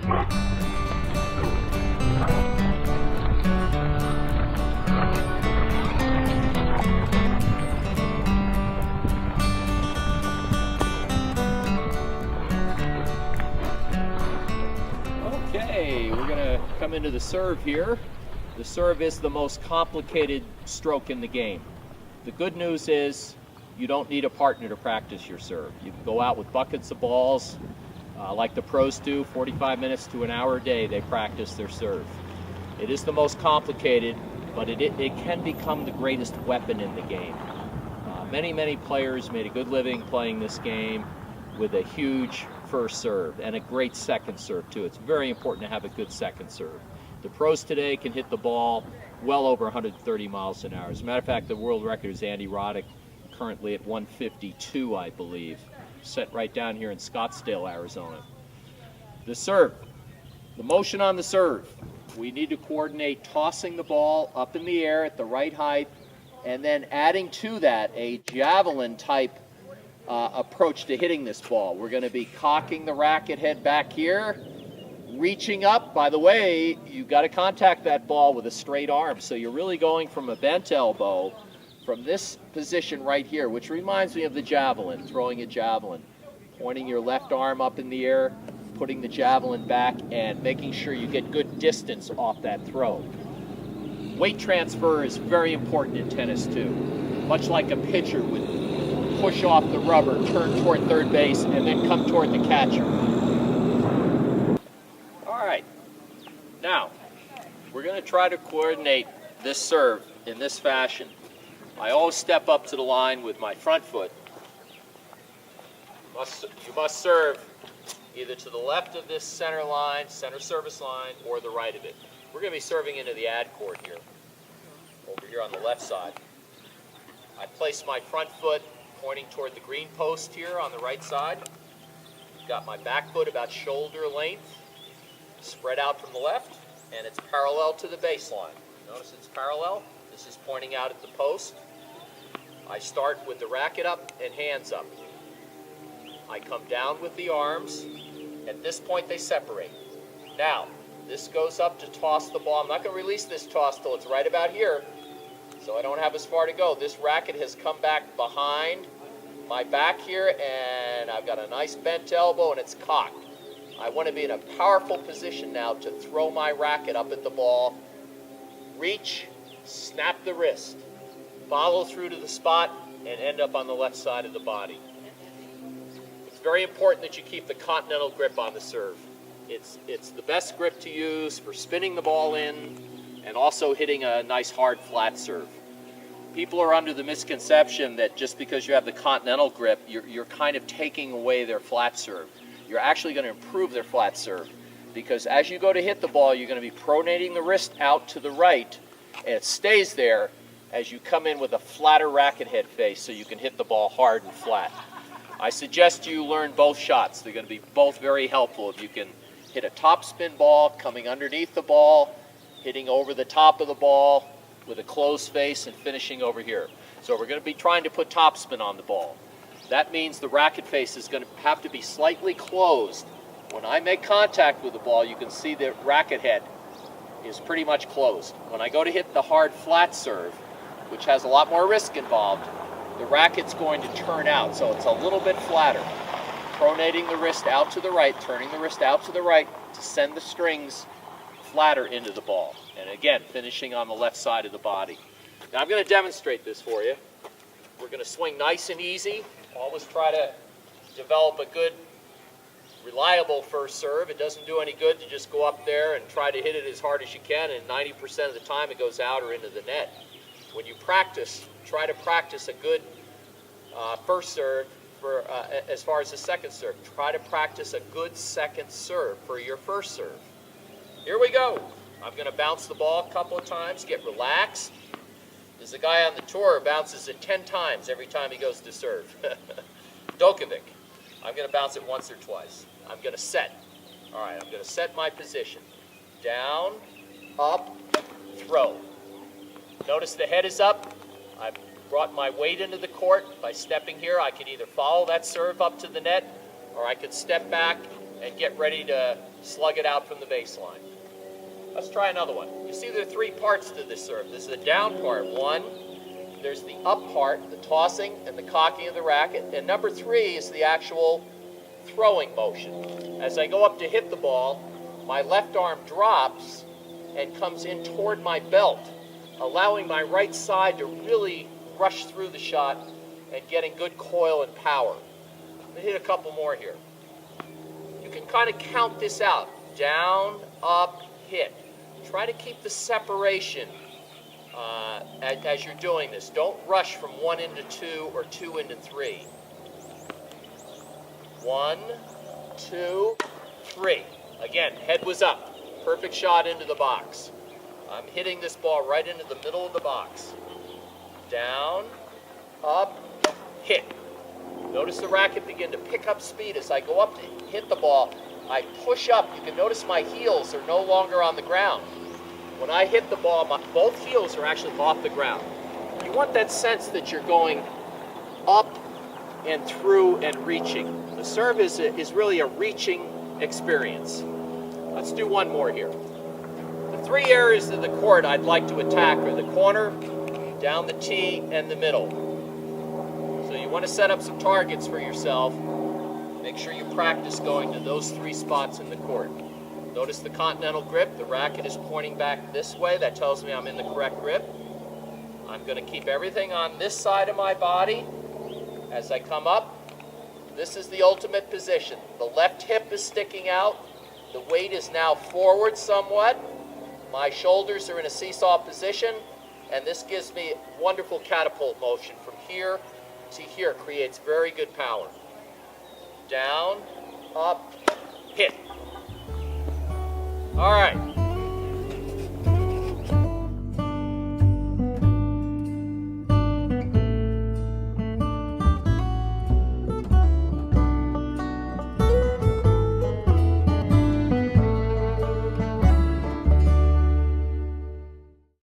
Okay, we're gonna come into the serve here. The serve is the most complicated stroke in the game. The good news is you don't need a partner to practice your serve. You can go out with buckets of balls, like the pros do, 45 minutes to an hour a day they practice their serve. It is the most complicated, but it can become the greatest weapon in the game. Many players made a good living playing this game with a huge first serve and a great second serve too. It's very important to have a good second serve. The pros today can hit the ball well over 130 miles an hour. As a matter of fact, the world record is Andy Roddick, currently at 152, I believe, set right down here in Scottsdale, Arizona. The serve, the motion on the serve. We need to coordinate tossing the ball up in the air at the right height, and then adding to that a javelin type approach to hitting this ball. We're going to be cocking the racket head back here, reaching up. By the way, you've got to contact that ball with a straight arm, so you're really going from a bent elbow from this position right here, which reminds me of the javelin, throwing a javelin. Pointing your left arm up in the air, putting the javelin back, and making sure you get good distance off that throw. Weight transfer is very important in tennis too. Much like a pitcher would push off the rubber, turn toward third base, and then come toward the catcher. All right, now we're going to try to coordinate this serve in this fashion. I always step up to the line with my front foot. You must serve either to the left of this center line, center service line, or the right of it. We're going to be serving into the ad court here, over here on the left side. I place my front foot pointing toward the green post here on the right side. Got my back foot about shoulder length, spread out from the left, and it's parallel to the baseline. Notice it's parallel. This is pointing out at the post. I start with the racket up and hands up. I come down with the arms. At this point they separate. Now, this goes up to toss the ball. I'm not going to release this toss till it's right about here, so I don't have as far to go. This racket has come back behind my back here, and I've got a nice bent elbow, and it's cocked. I want to be in a powerful position now to throw my racket up at the ball, reach, snap the wrist, follow through to the spot, and end up on the left side of the body. It's very important that you keep the continental grip on the serve. It's the best grip to use for spinning the ball in and also hitting a nice hard flat serve. People are under the misconception that just because you have the continental grip, you're kind of taking away their flat serve. You're actually going to improve their flat serve, because as you go to hit the ball, you're going to be pronating the wrist out to the right, and it stays there as you come in with a flatter racket head face so you can hit the ball hard and flat. I suggest you learn both shots. They're going to be both very helpful. If you can hit a topspin ball coming underneath the ball, hitting over the top of the ball with a closed face, and finishing over here. So we're going to be trying to put topspin on the ball. That means the racket face is going to have to be slightly closed. When I make contact with the ball, you can see the racket head is pretty much closed. When I go to hit the hard flat serve, which has a lot more risk involved, the racket's going to turn out, so it's a little bit flatter. Pronating the wrist out to the right, turning the wrist out to the right to send the strings flatter into the ball. And again, finishing on the left side of the body. Now I'm going to demonstrate this for you. We're going to swing nice and easy. Always try to develop a good, reliable first serve. It doesn't do any good to just go up there and try to hit it as hard as you can, and 90% of the time it goes out or into the net. When you practice, try to practice a good first serve for as far as the second serve. Try to practice a good second serve for your first serve. Here we go. I'm going to bounce the ball a couple of times, get relaxed. There's a guy on the tour who bounces it 10 times every time he goes to serve. Dokovic. I'm going to bounce it once or twice. I'm going to set. All right, I'm going to set my position. Down, up, throw. Notice the head is up. I've brought my weight into the court. By stepping here, I can either follow that serve up to the net, or I could step back and get ready to slug it out from the baseline. Let's try another one. You see there are three parts to this serve. This is the down part. One, there's the up part, the tossing and the cocking of the racket. And number three is the actual throwing motion. As I go up to hit the ball, my left arm drops and comes in toward my belt, allowing my right side to really rush through the shot and getting good coil and power. I'm going to hit a couple more here. You can kind of count this out. Down, up, hit. Try to keep the separation as you're doing this. Don't rush from 1 into 2 or 2 into 3. 1, 2, 3. Again, head was up. Perfect shot into the box. I'm hitting this ball right into the middle of the box. Down, up, hit. Notice the racket begin to pick up speed as I go up to hit the ball. I push up. You can notice my heels are no longer on the ground. When I hit the ball, both heels are actually off the ground. You want that sense that you're going up and through and reaching. The serve is really a reaching experience. Let's do one more here. The three areas of the court I'd like to attack are the corner, down the tee, and the middle. So you want to set up some targets for yourself. Make sure you practice going to those three spots in the court. Notice the continental grip. The racket is pointing back this way. That tells me I'm in the correct grip. I'm going to keep everything on this side of my body. As I come up, this is the ultimate position. The left hip is sticking out. The weight is now forward somewhat. My shoulders are in a seesaw position, and this gives me wonderful catapult motion from here to here. Creates very good power. Down, up, hit. All right,